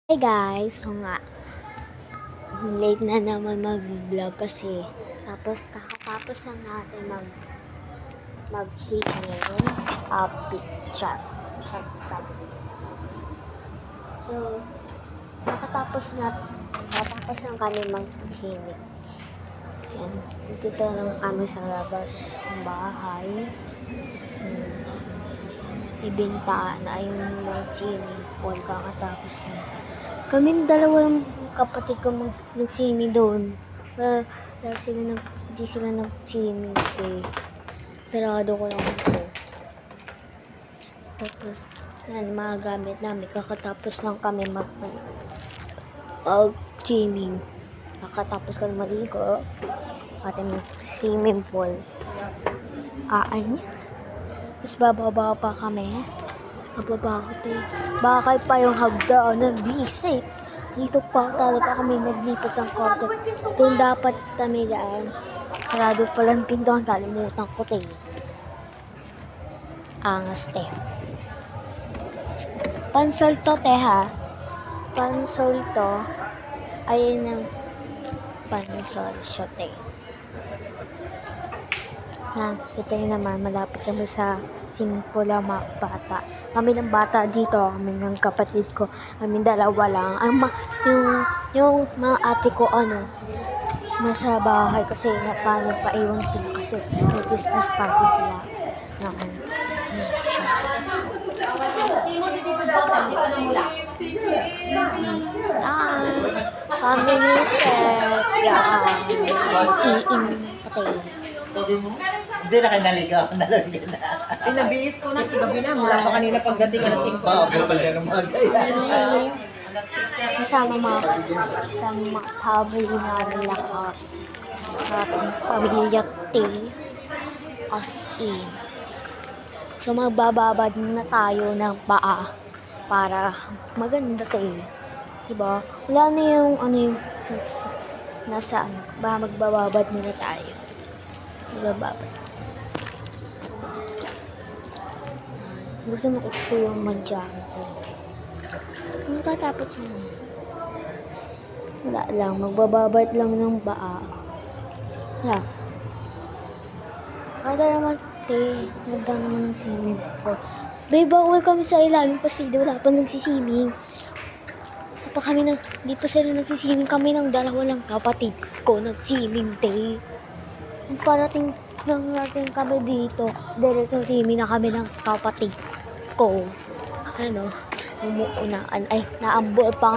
Hey guys, so nga, late na naman mag-vlog kasi kakatapos lang natin mag-singing picture. Check that. So, nakatapos lang kami mag-singing. Yan, dito lang kami sa labas ng bahay. Ibinta na yung mag-singing pool kakatapos na. Kaming dalawang kapatid ko nag-swimming doon. Dahil hindi sila nag-swimming eh. Sarado ko lang ito. Tapos, yan, mga gamit namin. Kakatapos lang kami mag-swimming. Kakatapos kami maligo. Ating swimming pool. Tapos bababa pa kami. Bakal pa yung hagdaanan, visit. Dito pa talaga kami naglipat ng kwarto. Doon dapat kami daan. Sarado pala ng pintuan, kalimutan ko tayo. Angas te. Pansol to te ha. Pansol to. Ayun ang pansol siya te. Ito yun naman, malapit kami sa Simpula bata. Kami ng bata dito, kami ng kapatid ko, kami dalawa lang. Yung mga ate ko, nasa bahay kasi napaiwan sila kasi may Christmas party sila. Family check. Hindi na kayo naligaw. Nalagyan na. Pinabihis ko na sa gabi na. Mula pa kanina pagdating ka na 5. Paabotol niya ng mga gaya. Kasama mga family namin lahat. Sa ating pamilya T. As in. So magbababad na tayo ng paa para maganda tayo. Diba? Wala na yung nasa magbababad muna tayo. Magbababad. Gusto mo iksi yung madyang ko. Kung tatapos mo. Wala lang. Magbababad lang ng paa. Wala. Kada naman, magda naman ng swimming pool. Babe, bawal kami sa ilalim kasi wala pa nagsisiming. Hindi pa sila nagsisiming. Kami ng dalawa lang kapatid ko nagsiming, te. Parating lang natin kami dito. Diretso swimming na kami ng kapatid ko. Umuunaan. Naambol pa